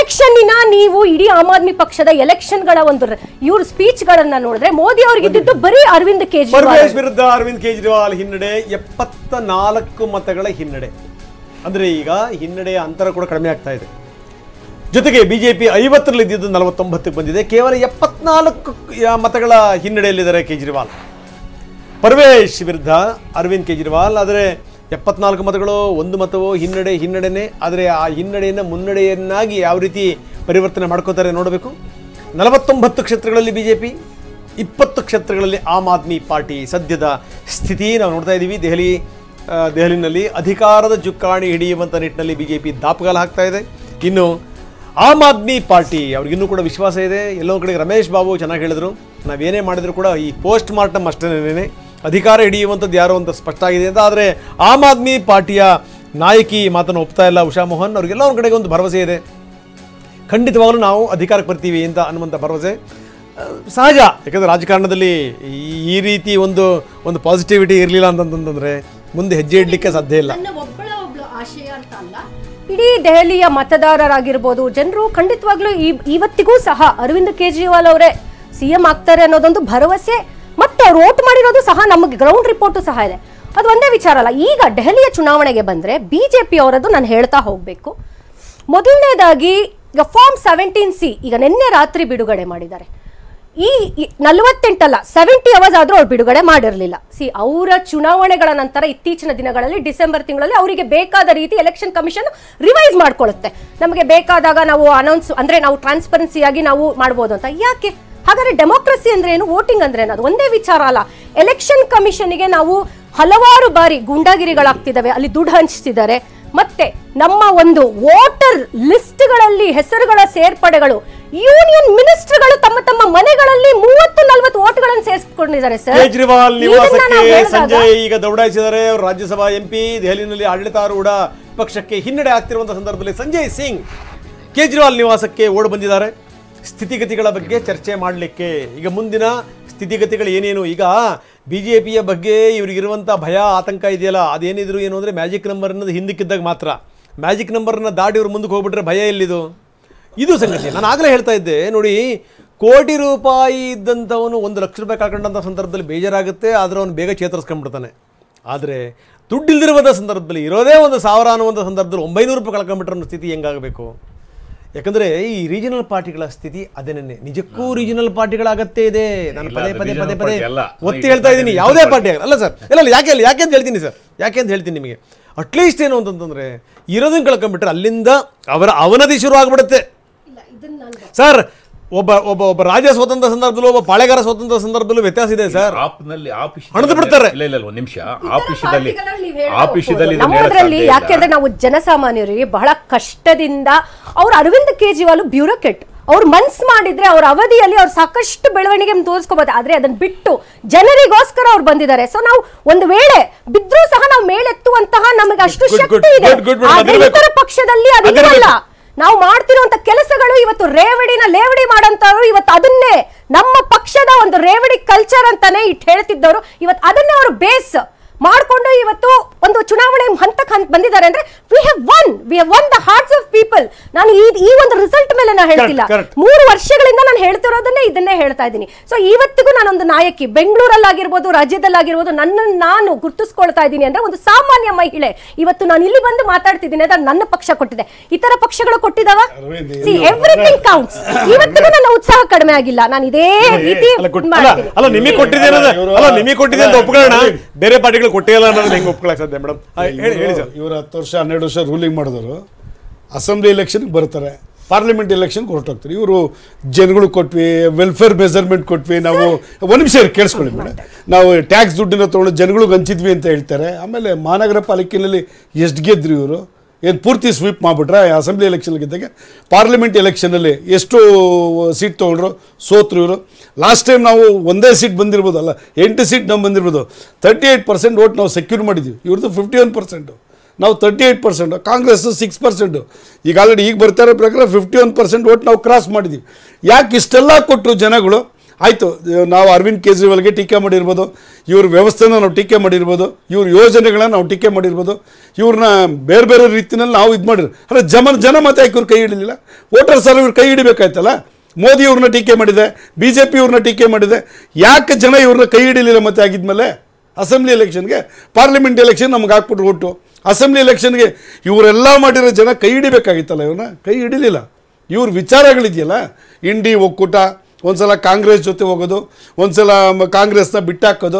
ಎಲೆಕ್ಷನ್ನಿನ ನೀವು ಇಡೀ ಆಮ್ ಆದ್ಮಿ ಪಕ್ಷದ ಎಲೆಕ್ಷನ್ಗಳ ಒಂದು ಇವ್ರ ಸ್ಪೀಚ್ ಗಳನ್ನ ನೋಡಿದ್ರೆ ಮೋದಿ ಅವ್ರಿಗೆ ಇದ್ದಿದ್ದು ಬರೀ ಅರವಿಂದ್ ಕೇಜ್ರಿವಾಲ್ ವಿರುದ್ಧ ಅರವಿಂದ್ ಕೇಜ್ರಿವಾಲ್ ಹಿನ್ನಡೆ 74 ಮತಗಳ ಹಿನ್ನಡೆ. ಅಂದ್ರೆ ಈಗ ಹಿನ್ನಡೆಯ ಅಂತರ ಕೂಡ ಕಡಿಮೆ ಆಗ್ತಾ ಇದೆ. ಜೊತೆಗೆ ಬಿಜೆಪಿ 50ರಲ್ಲಿ ಇದ್ದಿದ್ದು 49ಕ್ಕೆ ಬಂದಿದೆ. ಕೇವಲ 74 ಮತಗಳ ಹಿನ್ನಡೆಯಲ್ಲಿದ್ದಾರೆ ಕೇಜ್ರಿವಾಲ್. ಪರ್ವೇಶ್ ವಿರುದ್ಧ ಅರವಿಂದ್ ಕೇಜ್ರಿವಾಲ್. ಆದರೆ 74 ಮತಗಳು, 1 ಮತವೋ ಹಿನ್ನಡೆನೇ. ಆದರೆ ಆ ಹಿನ್ನಡೆಯನ್ನು ಮುನ್ನಡೆಯನ್ನಾಗಿ ಯಾವ ರೀತಿ ಪರಿವರ್ತನೆ ಮಾಡ್ಕೋತಾರೆ ನೋಡಬೇಕು. 49 ಕ್ಷೇತ್ರಗಳಲ್ಲಿ ಬಿಜೆಪಿ, 20 ಕ್ಷೇತ್ರಗಳಲ್ಲಿ ಆಮ್ ಆದ್ಮಿ ಪಾರ್ಟಿ. ಸದ್ಯದ ಸ್ಥಿತಿ ನಾವು ನೋಡ್ತಾ ಇದ್ದೀವಿ. ದೆಹಲಿನಲ್ಲಿ ಅಧಿಕಾರದ ಚುಕ್ಕಾಣಿ ಹಿಡಿಯುವಂಥ ನಿಟ್ಟಿನಲ್ಲಿ ಬಿಜೆಪಿ ದಾಪುಗಾಲ ಹಾಕ್ತಾ ಇದೆ. ಇನ್ನು ಆಮ್ ಆದ್ಮಿ ಪಾರ್ಟಿ ಅವ್ರಿಗಿನ್ನೂ ಕೂಡ ವಿಶ್ವಾಸ ಇದೆ. ಎಲ್ಲೋ ಕಡೆಗೆ ರಮೇಶ್ ಬಾಬು ಚೆನ್ನಾಗಿ ಹೇಳಿದ್ರು, ನಾವೇನೇ ಮಾಡಿದ್ರು ಕೂಡ ಈ ಪೋಸ್ಟ್ ಮಾರ್ಟಮ್ ಅಷ್ಟೇನೇ, ಅಧಿಕಾರ ಹಿಡಿಯುವಂಥದ್ದು ಯಾರೋ ಅಂತ ಸ್ಪಷ್ಟ ಆಗಿದೆ ಅಂತ. ಆದರೆ ಆಮ್ ಆದ್ಮಿ ಪಾರ್ಟಿಯ ನಾಯಕಿ ಮಾತನ್ನು ಒಪ್ತಾ ಇಲ್ಲ ಉಷಾ ಮೋಹನ್. ಅವ್ರಿಗೆಲ್ಲ ಒಂದು ಕಡೆಗೆ ಒಂದು ಭರವಸೆ ಇದೆ, ಖಂಡಿತವಾಗಲೂ ನಾವು ಅಧಿಕಾರಕ್ಕೆ ಬರ್ತೀವಿ ಅಂತ ಅನ್ನುವಂಥ ಭರವಸೆ ಸಹಜ. ಯಾಕಂದರೆ ರಾಜಕಾರಣದಲ್ಲಿ ಈ ರೀತಿ ಒಂದು ಪಾಸಿಟಿವಿಟಿ ಇರಲಿಲ್ಲ ಅಂತಂತಂದರೆ ಮುಂದೆ ಹೆಜ್ಜೆ ಇಡಲಿಕ್ಕೆ ಸಾಧ್ಯ ಇಲ್ಲ. ಇಡೀ ದೆಹಲಿಯ ಮತದಾರರಾಗಿರ್ಬೋದು, ಜನರು ಖಂಡಿತವಾಗ್ಲೂ ಇವತ್ತಿಗೂ ಸಹ ಅರವಿಂದ್ ಕೇಜ್ರಿವಾಲ್ ಅವರೇ ಸಿಎಂ ಆಗ್ತಾರೆ ಅನ್ನೋದೊಂದು ಭರವಸೆ. ಮತ್ತೆ ಅವ್ರು ವೋಟ್ ಮಾಡಿರೋದು ಸಹ ನಮಗೆ ಗ್ರೌಂಡ್ ರಿಪೋರ್ಟು ಸಹ ಇದೆ. ಅದು ಒಂದೇ ವಿಚಾರ ಅಲ್ಲ. ಈಗ ದೆಹಲಿಯ ಚುನಾವಣೆಗೆ ಬಂದ್ರೆ ಬಿಜೆಪಿ ಅವರದ್ದು ನಾನು ಹೇಳ್ತಾ ಹೋಗ್ಬೇಕು. ಮೊದಲನೇದಾಗಿ ಈಗ ಫಾರ್ಮ್ 17C ಈಗ ನಿನ್ನೆ ರಾತ್ರಿ ಬಿಡುಗಡೆ ಮಾಡಿದ್ದಾರೆ. ಈ 48 ಅಲ್ಲ 70 ಅವರ್ಸ್ ಆದ್ರೂ ಅವ್ರು ಬಿಡುಗಡೆ ಮಾಡಿರಲಿಲ್ಲ. ಅವರ ಚುನಾವಣೆಗಳ ನಂತರ ಇತ್ತೀಚಿನ ದಿನಗಳಲ್ಲಿ ಡಿಸೆಂಬರ್ ತಿಂಗಳಲ್ಲಿ ಅವರಿಗೆ ಬೇಕಾದ ರೀತಿ ಎಲೆಕ್ಷನ್ ಕಮಿಷನ್ ರಿವೈಸ್ ಮಾಡ್ಕೊಳ್ಳುತ್ತೆ. ನಮಗೆ ಬೇಕಾದಾಗ ನಾವು ಅನೌನ್ಸ್ ಅಂದ್ರೆ ನಾವು ಟ್ರಾನ್ಸ್ಪರೆನ್ಸಿಯಾಗಿ ನಾವು ಮಾಡ್ಬೋದು ಅಂತ. ಯಾಕೆ ಹಾಗಾದ್ರೆ ಡೆಮೋಕ್ರಸಿ ಅಂದ್ರೆ ಏನು, ವೋಟಿಂಗ್ ಅಂದ್ರೆ ಏನು? ಅದು ಒಂದೇ ವಿಚಾರ ಅಲ್ಲ. ಎಲೆಕ್ಷನ್ ಕಮಿಷನ್ಗೆ ನಾವು ಹಲವಾರು ಬಾರಿ ಗೂಂಡಾಗಿರಿಗಳಾಗ್ತಿದ್ದಾವೆ, ಅಲ್ಲಿ ದುಡ್ಡು ಹಂಚ್ತಿದ್ದಾರೆ. ಮತ್ತೆ ನಮ್ಮ ಒಂದು ವೋಟರ್ ಲಿಸ್ಟ್ಗಳಲ್ಲಿ ಹೆಸರುಗಳ ಸೇರ್ಪಡೆಗಳು, ಯೂನಿಯನ್ ಮಿನಿಸ್ಟರ್ಗಳು ತಮ್ಮ ತಮ್ಮ ಮನೆಗಳಲ್ಲಿ 30-40 ವೋಟ್ಗಳನ್ನು ಸೇರಿಸಿಕೊಂಡಿದ್ದಾರೆ ಸರ್. ಕೇಜ್ರಿವಾಲ್ ನಿವಾಸಕ್ಕೆ ಸಂಜಯ್ ಈಗ ದೌಡಾಯಿಸಿದ್ದಾರೆ. ಅವರು ರಾಜ್ಯಸಭಾ ಎಂಪಿ. ದೆಹಲಿಯಲ್ಲಿ ಆಡಳಿತಾರೂಢ ಪಕ್ಷಕ್ಕೆ ಹಿನ್ನಡೆ ಆಗ್ತಿರುವಂತಹ ಸಂದರ್ಭದಲ್ಲಿ ಸಂಜಯ್ ಸಿಂಗ್ ಕೇಜ್ರಿವಾಲ್ ನಿವಾಸಕ್ಕೆ ಓಡಿ ಬಂದಿದ್ದಾರೆ ಸ್ಥಿತಿಗತಿಗಳ ಬಗ್ಗೆ ಚರ್ಚೆ ಮಾಡಲಿಕ್ಕೆ. ಈಗ ಮುಂದಿನ ಸ್ಥಿತಿಗತಿಗಳು ಏನೇನು, ಈಗ ಬಿಜೆಪಿಯ ಬಗ್ಗೆ ಇವರಿಗಿರುವಂಥ ಭಯ ಆತಂಕ ಇದೆಯಲ್ಲ, ಅದೇನಿದ್ರು ಏನು ಅಂದರೆ ಮ್ಯಾಜಿಕ್ ನಂಬರ್ ಅನ್ನೋದು ಹಿಂದಕ್ಕಿದ್ದಾಗ ಮಾತ್ರ. ಮ್ಯಾಜಿಕ್ ನಂಬರ್ನ ದಾಟಿ ಇವ್ರು ಮುಂದಕ್ಕೆ ಹೋಗ್ಬಿಟ್ರೆ ಭಯ ಎಲ್ಲಿದು? ಇದು ಸಂಗತಿ. ನಾನು ಆಗಲೇ ಹೇಳ್ತಾ ಇದ್ದೆ ನೋಡಿ, ಕೋಟಿ ರೂಪಾಯಿ ಇದ್ದಂಥವನು 1 ಲಕ್ಷ ರೂಪಾಯಿ ಕಳ್ಕೊಂಡಂಥ ಸಂದರ್ಭದಲ್ಲಿ ಬೇಜಾರಾಗುತ್ತೆ, ಆದರೆ ಅವನು ಬೇಗ ಚೇತರಿಸ್ಕೊಂಡ್ಬಿಡ್ತಾನೆ. ಆದರೆ ದುಡ್ಡಿಲ್ದಿರುವಂಥ ಸಂದರ್ಭದಲ್ಲಿ ಇರೋದೇ 1,000 ಅನ್ನುವಂಥ ಸಂದರ್ಭದಲ್ಲಿ 900 ರೂಪಾಯಿ ಕಳ್ಕೊಂಡ್ಬಿಟ್ರೆ ಅನ್ನೋ ಸ್ಥಿತಿ ಹೆಂಗಾಗಬೇಕು? ಯಾಕಂದರೆ ಈ ರೀಜನಲ್ ಪಾರ್ಟಿಗಳ ಸ್ಥಿತಿ ಅದೇನೇ. ನಿಜಕ್ಕೂ ರೀಜನಲ್ ಪಾರ್ಟಿಗಳ ಅಗತ್ಯ ಇದೆ. ನಾನು ಪದೇ ಒತ್ತಿ ಹೇಳ್ತಾ ಇದ್ದೀನಿ, ಯಾವುದೇ ಪಾರ್ಟಿ ಆಗಲ್ಲ. ಅಲ್ಲ ಸರ್, ಇಲ್ಲ ಯಾಕೆ ಅಂತ ಹೇಳ್ತೀನಿ ಸರ್, ಯಾಕೆ ಅಂತ ಹೇಳ್ತೀನಿ ನಿಮಗೆ. ಅಟ್ಲೀಸ್ಟ್ ಏನು ಅಂತಂತಂದರೆ ಇರೋದನ್ನು ಕಳ್ಕೊಂಡ್ಬಿಟ್ರೆ ಅಲ್ಲಿಂದ ಅವನದಿ ಶುರು ಆಗಿಬಿಡುತ್ತೆ ಸರ್. ಒಬ್ಬ ರಾಜ ಸ್ವತಂತ್ರ ಸಂದರ್ಭದಲ್ಲೂ ಒಬ್ಬ ಪಾಳೆಗಾರ ಸ್ವತಂತ್ರ ಸಂದರ್ಭದಲ್ಲೂ ವ್ಯತ್ಯಾಸ ಇದೆ ಸರ್. ಹಣದು ಬಿಡ್ತಾರೆ. ನಮ್ಮದ್ರಲ್ಲಿ ಯಾಕೆಂದ್ರೆ ನಾವು ಜನಸಾಮಾನ್ಯರಿಗೆ ಬಹಳ ಕಷ್ಟದಿಂದ ಅವ್ರು ಅರವಿಂದ್ ಕೇಜ್ರಿವಾಲ್ ಬ್ಯೂರೋಕ್ರೆಟ್, ಅವ್ರು ಮನ್ಸ್ ಮಾಡಿದ್ರೆ ಅವ್ರ ಅವಧಿಯಲ್ಲಿ ಅವ್ರು ಸಾಕಷ್ಟು ಬೆಳವಣಿಗೆ ತೋರಿಸ್ಕೋಬಹುದು. ಆದ್ರೆ ಅದನ್ನ ಬಿಟ್ಟು ಜನರಿಗೋಸ್ಕರ ಅವ್ರು ಬಂದಿದ್ದಾರೆ. ಸೊ ನಾವು ಒಂದು ವೇಳೆ ಬಿದ್ರೂ ಸಹ ನಾವು ಮೇಲೆತ್ತುವಂತಹ ನಮಗೆ ಅಷ್ಟು ಶಕ್ತಿ ಇದೆ. ಇತರ ಪಕ್ಷದಲ್ಲಿ ಅದಿಲ್ಲ. ನಾವು ಮಾಡ್ತಿರುವಂತ ಕೆಲಸಗಳು ಇವತ್ತು ಲೇವಡಿ ಮಾಡಂತವ್ರು ಇವತ್ತು ಅದನ್ನೇ ನಮ್ಮ ಪಕ್ಷದ ಒಂದು ರೇವಡಿ ಕಲ್ಚರ್ ಅಂತಾನೆ ಇಟ್ಟು ಹೇಳ್ತಿದ್ದವರು ಇವತ್ತು ಅದನ್ನೇ ಅವರು ಬೇಸ್ ಮಾಡ್ಕೊಂಡು ಇವತ್ತು ಒಂದು ಚುನಾವಣೆ ಹಂತಕ್ಕೆ ಬಂದಿದ್ದಾರೆ. ಅಂದ್ರೆ we have won the arts of people. ನಾನು ಈ ಒಂದು ರಿಸಲ್ಟ್ ಮೇಲೆ ನಾನು ಹೇಳ್ತಿಲ್ಲ, 3 ವರ್ಷಗಳಿಂದ ನಾನು ಹೇಳ್ತಿರೋದನ್ನೇ ಇದನ್ನೇ ಹೇಳ್ತಾ ಇದ್ದೀನಿ. ಸೊ ಇವತ್ತಿಗೂ ನಾನೊಂದು ನಾಯಕಿ, ಬೆಂಗಳೂರಲ್ಲಾಗಿರ್ಬೋದು ರಾಜ್ಯದಲ್ಲಾಗಿರ್ಬೋದು ನನ್ನನ್ನು ನಾನು ಗುರುತಿಸ್ಕೊಳ್ತಾ ಇದ್ದೀನಿ ಅಂದ್ರೆ ಒಂದು ಸಾಮಾನ್ಯ ಮಹಿಳೆ. ಇವತ್ತು ನಾನು ಇಲ್ಲಿ ಬಂದು ಮಾತಾಡ್ತಿದ್ದೀನಿ ಅಂದ್ರೆ ನನ್ನ ಪಕ್ಷ ಕೊಟ್ಟಿದೆ, ಇತರ ಪಕ್ಷಗಳು ಕೊಟ್ಟಿದಾವ. Everything counts. ಇವತ್ತಿಗೂ ನನ್ನ ಉತ್ಸಾಹ ಕಡಿಮೆ ಆಗಿಲ್ಲ. ನಾನು ಇದೇ ರೀತಿ ನಿಮಗೆ ಕೊಟ್ಟಿದೆ ಅಂತ ಒಪ್ಕೊಳ್ಳೋಣ, ಬೇರೆ ಪಾರ್ಟಿಗಳು ಕೊಟ್ಟಿಲ್ಲ ಅನ್ನೋದು ಹೆಂಗೆ ಒಪ್ಕೊಳ್ಳೋಕೆ ಸಾಧ್ಯ ಮೇಡಮ್? ಹೇಳಿ ಸರ್. ಇವರು 10 ವರ್ಷ 12 ವರ್ಷ ರೂಲಿಂಗ್ ಮಾಡಿದವರು ಅಸೆಂಬ್ಲಿ ಎಲೆಕ್ಷನ್ಗೆ ಬರ್ತಾರೆ, ಪಾರ್ಲಿಮೆಂಟ್ ಎಲೆಕ್ಷನ್ಗೆ ಹೊರಟೋಗ್ತಾರೆ. ಇವರು ಜನಗಳು ಕೊಟ್ವಿ, ವೆಲ್ಫೇರ್ ಮೆಜರ್ಮೆಂಟ್ ಕೊಟ್ವಿ, ನಾವು ಒಂದು ನಿಮಿಷ ಕೇಳಿಸ್ಕೊಳ್ಳಿ ಮೇಡಮ್, ನಾವು ಟ್ಯಾಕ್ಸ್ ದುಡ್ಡನ್ನ ತೊಗೊಂಡು ಜನಗಳಿಗೆ ಹಂಚಿದ್ವಿ ಅಂತ ಹೇಳ್ತಾರೆ. ಆಮೇಲೆ ಮಹಾನಗರ ಪಾಲಿಕೆಯಲ್ಲಿ ಎಷ್ಟು ಗೆದ್ದರು ಇವರು? ಏನು ಪೂರ್ತಿ ಸ್ವೀಪ್ ಮಾಡಿಬಿಟ್ರೆ ಅಸೆಂಬ್ಲಿ ಎಲೆಕ್ಷನ್ ಗೆದ್ದಾಗ? ಪಾರ್ಲಿಮೆಂಟ್ ಎಲೆಕ್ಷನಲ್ಲಿ ಎಷ್ಟು ಸೀಟ್ ತೊಗೊಂಡ್ರು? ಸೋತ್ರು ಇವರು. ಲಾಸ್ಟ್ ಟೈಮ್ ನಾವು ಒಂದೇ ಸೀಟ್ ಬಂದಿರ್ಬೋದಲ್ಲ, 8 ಸೀಟ್ ನಾವು ಬಂದಿರ್ಬೋದು. 38% ವೋಟ್ ನಾವು ಸೆಕ್ಯೂರ್ ಮಾಡಿದ್ವಿ. ಇವ್ರದ್ದು 51%, ನಾವು 38%, ಕಾಂಗ್ರೆಸ್ 6%. ಈಗ ಆಲ್ರೆಡಿ ಈಗ ಬರ್ತಾ ಇರೋ ಪ್ರಕಾರ 51% ವೋಟ್ ನಾವು ಕ್ರಾಸ್ ಮಾಡಿದ್ದೀವಿ. ಯಾಕೆ ಇಷ್ಟೆಲ್ಲ ಕೊಟ್ಟರು ಜನಗಳು? ಆಯಿತು, ನಾವು ಅರವಿಂದ್ ಕೇಜ್ರಿವಾಲ್ಗೆ ಟೀಕೆ ಮಾಡಿರ್ಬೋದು, ಇವ್ರ ವ್ಯವಸ್ಥೆನ ನಾವು ಟೀಕೆ ಮಾಡಿರ್ಬೋದು, ಇವ್ರ ಯೋಜನೆಗಳನ್ನ ನಾವು ಟೀಕೆ ಮಾಡಿರ್ಬೋದು, ಇವ್ರನ್ನ ಬೇರೆ ಬೇರೆ ರೀತಿಯಲ್ಲಿ ನಾವು ಇದು ಮಾಡಿದ್ರು. ಅಲ್ಲ, ಜನ ಮತ್ತೆ ಯಾಕೆ ಇವ್ರು ಕೈ ಹಿಡಿಲಿಲ್ಲ? ವೋಟರ್ಸ್ ಎಲ್ಲ ಇವ್ರು ಕೈ ಹಿಡಿಬೇಕಾಯ್ತಲ್ಲ. ಮೋದಿ ಇವ್ರನ್ನ ಟೀಕೆ ಮಾಡಿದೆ, BJP ಇವ್ರನ್ನ ಟೀಕೆ ಮಾಡಿದೆ, ಯಾಕೆ ಜನ ಇವ್ರನ್ನ ಕೈ ಹಿಡಿಲಿಲ್ಲ? ಮತ್ತೆ ಆಗಿದ್ಮೇಲೆ ಅಸೆಂಬ್ಲಿ ಎಲೆಕ್ಷನ್ಗೆ, ಪಾರ್ಲಿಮೆಂಟ್ ಎಲೆಕ್ಷನ್ ನಮ್ಗೆ ಹಾಕ್ಬಿಟ್ರು ಒಟ್ಟು. ಅಸೆಂಬ್ಲಿ ಎಲೆಕ್ಷನ್ಗೆ ಇವರೆಲ್ಲ ಮಾಡಿರೋ ಜನ ಕೈ ಹಿಡಿಬೇಕಾಗಿತ್ತಲ್ಲ, ಇವ್ರನ್ನ ಕೈ ಹಿಡಿಲಿಲ್ಲ. ಇವ್ರ ವಿಚಾರಗಳಿದೆಯಲ್ಲ, ಇಂಡಿ ಒಕ್ಕೂಟ, ಒಂದ್ಸಲ ಕಾಂಗ್ರೆಸ್ ಜೊತೆ ಹೋಗೋದು, ಒಂದ್ಸಲ ಕಾಂಗ್ರೆಸ್ನ ಬಿಟ್ಟಾಕೋದು,